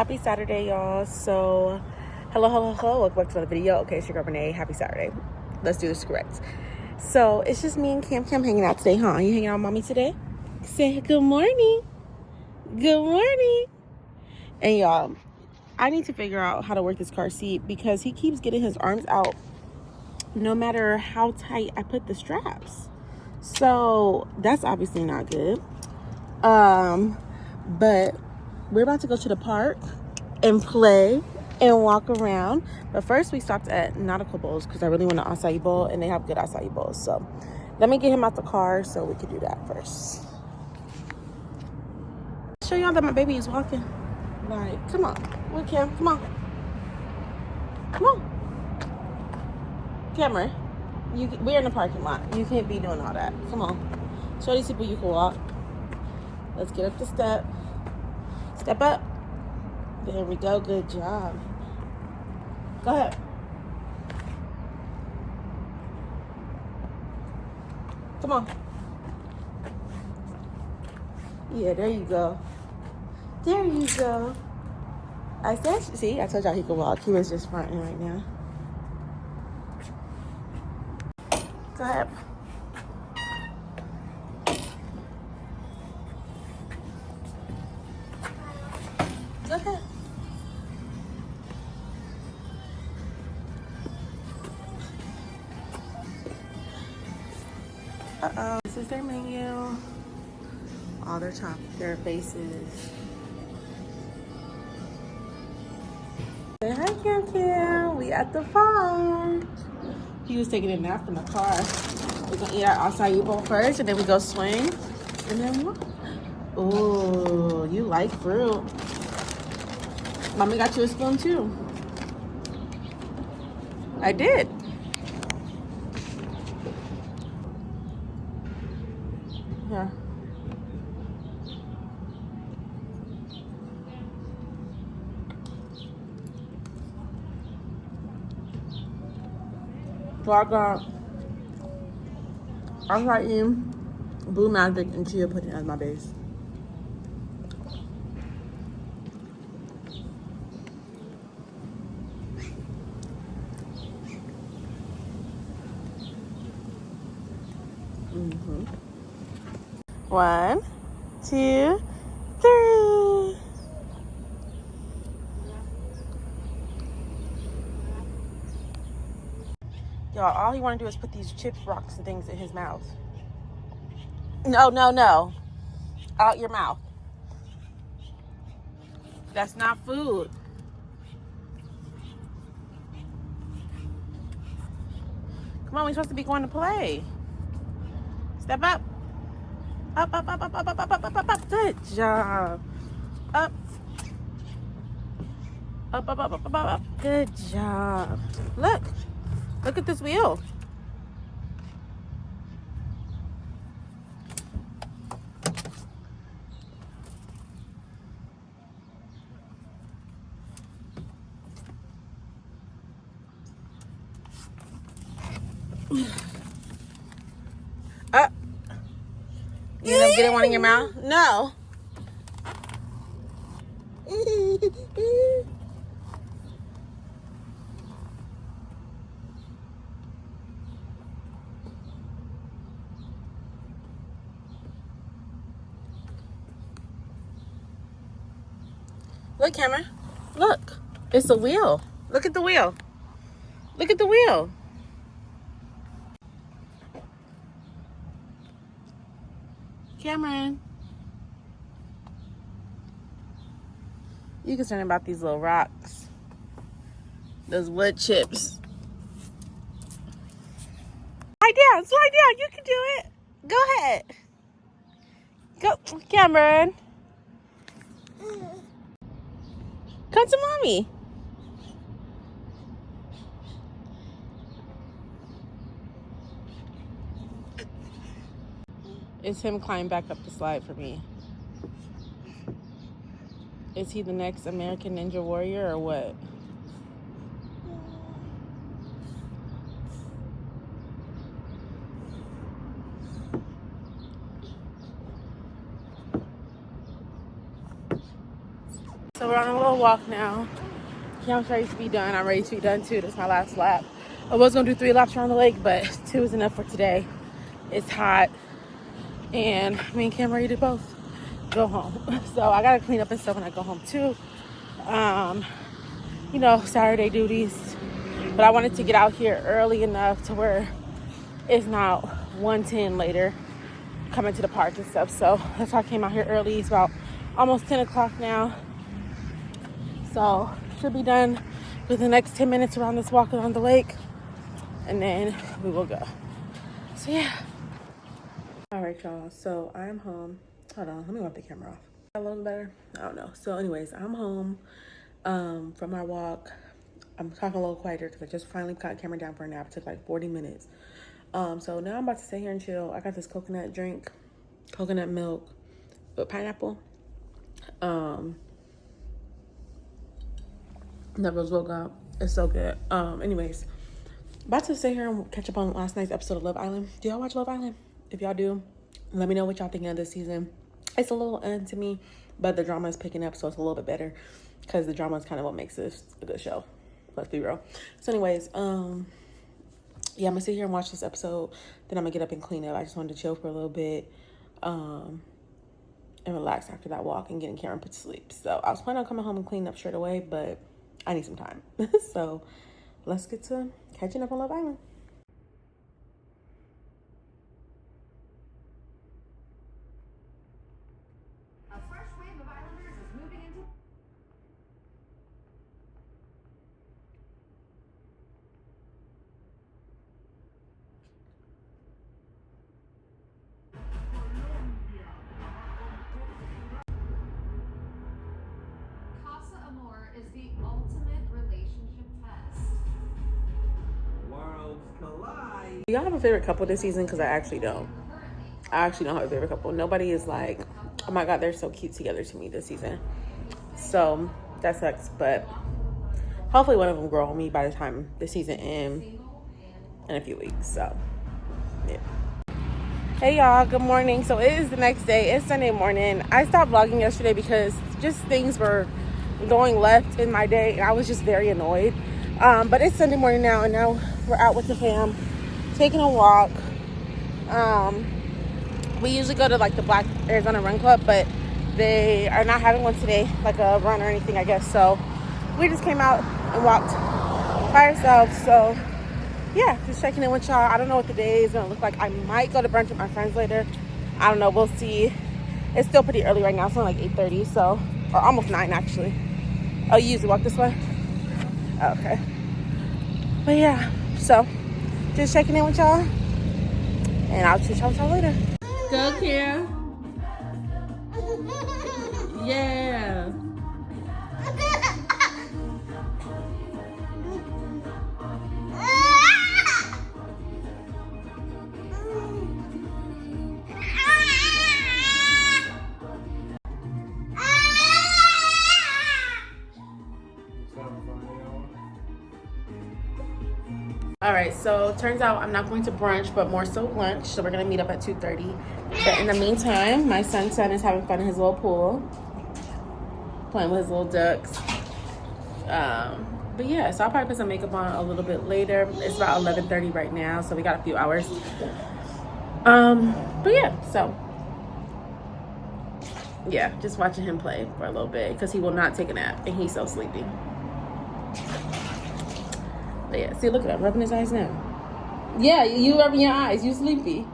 Happy Saturday, y'all. So, hello. Welcome back to another video. Okay, it's your girl Renee. Happy Saturday. Let's do this correct. So, it's just me and Cam hanging out today, huh? You hanging out with mommy today? Say good morning. Good morning. And y'all, I need to figure out how to work this car seat because he keeps getting his arms out no matter how tight I put the straps. So, that's obviously not good. But we're about to go to the park and play and walk around. But first we stopped at Nautical Bowls because I really want an acai bowl and they have good acai bowls. So let me get him out the car so we can do that first. Show y'all that my baby is walking. Like, come on. Look, Cam, come on. Come on. Cameron, we're in the parking lot. You can't be doing all that. Come on. Show these people you can walk. Let's get up the step. Step up. There we go. Good job. Go ahead. Come on. Yeah, there you go. There you go. I said, see, I told y'all he could walk. He was just fronting right now. Go ahead. Go ahead. Uh-oh. This is their menu. All their faces. Say hi, Cam. We at the park. He was taking a nap in the car. We're gonna eat our acai bowl first, and then we go swing. And then what? Oh, you like fruit. Mommy got you a spoon too. I did. Yeah. So I got eating Blue Magic and chia pudding as my base. One, two, three. Y'all, all he want to do is put these chips, rocks, and things in his mouth. No. Out your mouth. That's not food. Come on, we're supposed to be going to play. Step up. Up. Good job. Up. Up. Good job. Look at this wheel. Up. You end up getting one in your mouth? No. Look, Cameron. Look. It's a wheel. Look at the wheel. Look at the wheel. Cameron. You concerned about these little rocks. Those wood chips. Slide down. You can do it. Go ahead. Go, Cameron. Come to mommy. It's him climbing back up the slide for me. Is he the next American Ninja Warrior or what? So we're on a little a walk now. Cam's ready to be done. I'm ready to be done too. This is my last lap. I was gonna do 3 laps around the lake, but 2 is enough for today. It's hot, and me and Cam ready to both go home. So I gotta clean up and stuff when I go home too. You know, Saturday duties. But I wanted to get out here early enough to where it's not 1:10 later coming to the park and stuff. So that's why I came out here early. It's about almost 10 o'clock now. So should be done with the next 10 minutes around this walk around the lake. And then we will go. So yeah. All right, y'all. So I'm home. Hold on. Let me wipe the camera off. A little better? I don't know. So anyways, I'm home from our walk. I'm talking a little quieter because I just finally got the camera down for a nap. It took like 40 minutes. So now I'm about to sit here and chill. I got this coconut drink, coconut milk with pineapple. Never was woke up. It's so good. Anyways, about to sit here and catch up on last night's episode of Love Island. Do y'all watch Love Island? If y'all do, let me know what y'all thinking of this season. It's a little to me, but the drama is picking up, so it's a little bit better because the drama is kind of what makes this a good show. Let's be real. So anyways, yeah, I'm gonna sit here and watch this episode. Then I'm gonna get up and clean up. I just wanted to chill for a little bit, and relax after that walk and getting Karen put to sleep. So I was planning on coming home and cleaning up straight away, but I need some time. So let's get to catching up on Love Island. A fresh wave of Islanders is moving into Casa Amor is the ultimate relationship test. Worlds collide. Do y'all have a favorite couple this season? Because I actually don't. I actually don't have a favorite couple. Nobody is like, oh my God, they're so cute together to me this season. So that sucks. But hopefully one of them grow on me by the time the season ends in a few weeks. So, yeah. Hey y'all, good morning. So it is the next day. It's Sunday morning. I stopped vlogging yesterday because just things were going left in my day and I was just very annoyed. But it's Sunday morning now, and now we're out with the fam taking a walk. We usually go to like the Black Arizona Run Club, but they are not having one today, like a run or anything, I guess. So we just came out and walked by ourselves. So yeah, just checking in with y'all. I don't know what the day is gonna look like. I might go to brunch with my friends later. I don't know, we'll see. It's still pretty early right now. It's only like 8:30, so, or almost 9 actually. Oh, you usually walk this way? Okay. But yeah, so just checking in with y'all, and I'll chit chat with y'all later. Go, Kira. Yeah. All right, so turns out I'm not going to brunch, but more so lunch. So we're gonna meet up at 2:30. But in the meantime, my son is having fun in his little pool, playing with his little ducks. But yeah, so I'll probably put some makeup on a little bit later. It's about 11:30 right now, so we got a few hours. But yeah, so yeah, just watching him play for a little bit because he will not take a nap and he's so sleepy. But yeah, see, look at him rubbing his eyes now. Yeah, you rubbing your eyes. You sleepy.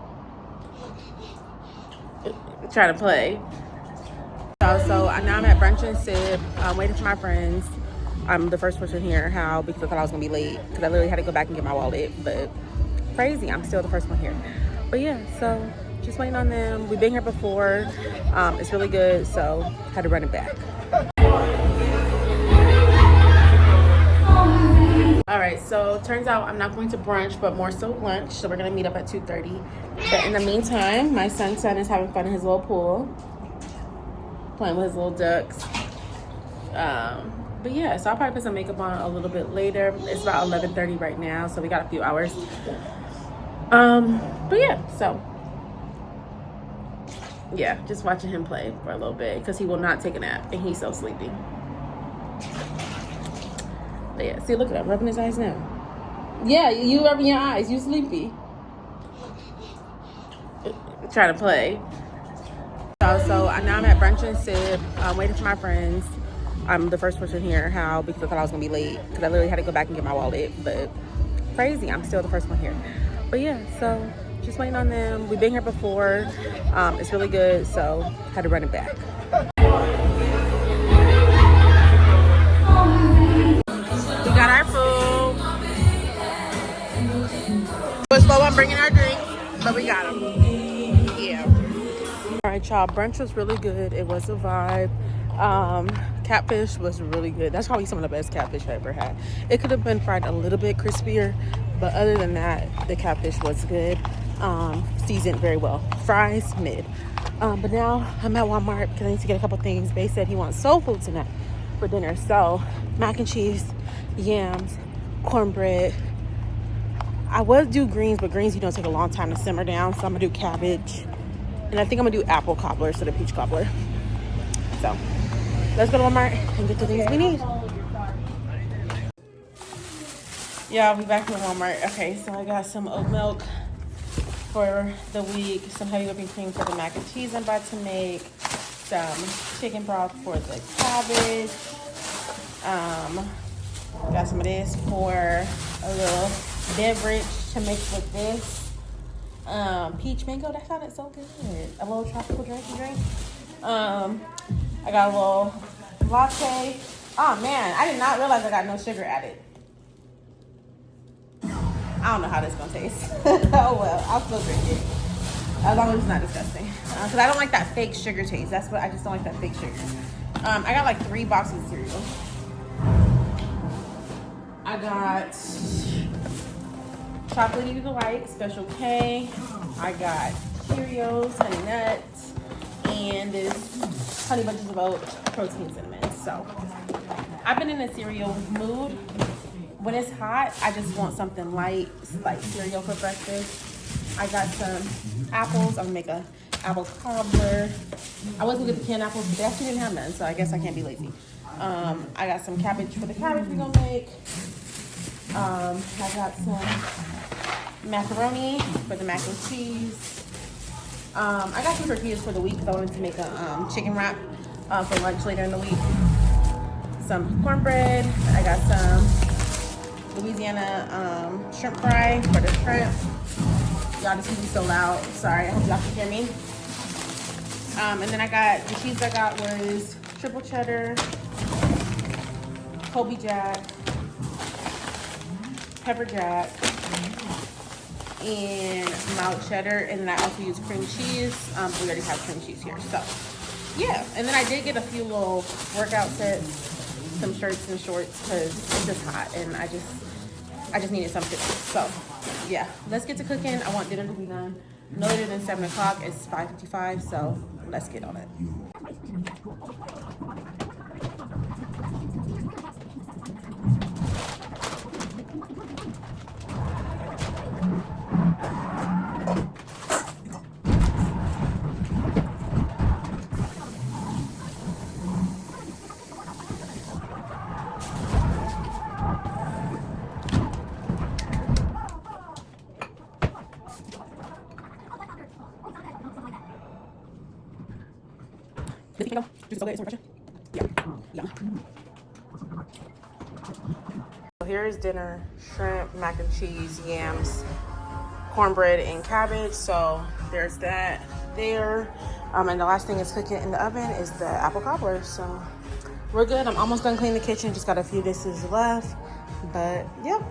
Trying to play. So now I'm at brunch and sip. I'm waiting for my friends. I'm the first person here. How? Because I thought I was gonna be late because I literally had to go back and get my wallet. But crazy, I'm still the first one here. But yeah, so just waiting on them. We've been here before. It's really good, so had to run it back. All right, so turns out I'm not going to brunch, but more so lunch. So we're gonna meet up at 2:30. But in the meantime, my son is having fun in his little pool, playing with his little ducks. But yeah, so I'll probably put some makeup on a little bit later. It's about 11:30 right now, so we got a few hours. But yeah, so yeah, just watching him play for a little bit because he will not take a nap and he's so sleepy. But yeah, see, look at that, rubbing his eyes now. Yeah, you rubbing your eyes. You sleepy. Trying to play. So now I'm at brunch and sip. I'm waiting for my friends. I'm the first person here. How? Because I thought I was gonna be late. Because I literally had to go back and get my wallet. But crazy, I'm still the first one here. But yeah, so just waiting on them. We've been here before. It's really good, so had to run it back. We got our food. We're slow on bringing our drinks, but we got them. Yeah. All right, y'all. Brunch was really good. It was a vibe. Catfish was really good. That's probably some of the best catfish I ever had. It could have been fried a little bit crispier, but other than that, the catfish was good. Seasoned very well. Fries, mid. But now I'm at Walmart because I need to get a couple things. Bae said he wants soul food tonight for dinner. So mac and cheese, yams, cornbread. I would do greens, but greens, take a long time to simmer down. So I'm gonna do cabbage. And I think I'm gonna do apple cobbler instead of peach cobbler. So let's go to Walmart and get the things we need. Yeah, I'll be back in Walmart. Okay, so I got some oat milk for the week, some heavy whipping cream for the mac and cheese I'm about to make, some chicken broth for the cabbage. Got some of this for a little beverage to mix with this. Peach mango, that sounded so good. A little tropical drink. I got a little latte. Oh man, I did not realize I got no sugar added. I don't know how this gonna taste. Oh well, I'll still drink it. As long as it's not disgusting. Because I don't like that fake sugar taste. I just don't like that fake sugar. I got like 3 boxes of cereal. I got Chocolatey Delight, Special K. I got Cheerios, Honey Nuts, and this Honey Bunches of Oats, Protein Cinnamon. So I've been in a cereal mood. When it's hot, I just want something light, like cereal for breakfast. I got some apples. I'm gonna make a apple cobbler. I was gonna get the canned apples, but they actually didn't have none, so I guess I can't be lazy. I got some cabbage for the cabbage we're gonna make. I got some macaroni for the mac and cheese. I got some tortillas for the week because I wanted to make a chicken wrap for lunch later in the week. Some cornbread. I got some Louisiana shrimp fry for the shrimp. Y'all just hear me so loud. Sorry, I hope y'all can hear me. And then the cheese I got was triple cheddar, Colby Jack, pepper jack, and mild cheddar. And then I also use cream cheese. We already have cream cheese here. So yeah, and then I did get a few little workout sets, some shirts and shorts because it's just hot and I just needed something. So yeah, let's get to cooking. I want dinner to be done no later than 7 o'clock. It's 5:55, so let's get on it. So here's dinner: shrimp, mac and cheese, yams, cornbread, and cabbage. So there's that there. And the last thing is cooking in the oven is the apple cobbler. So we're good. I'm almost done cleaning the kitchen. Just got a few dishes left. But yeah.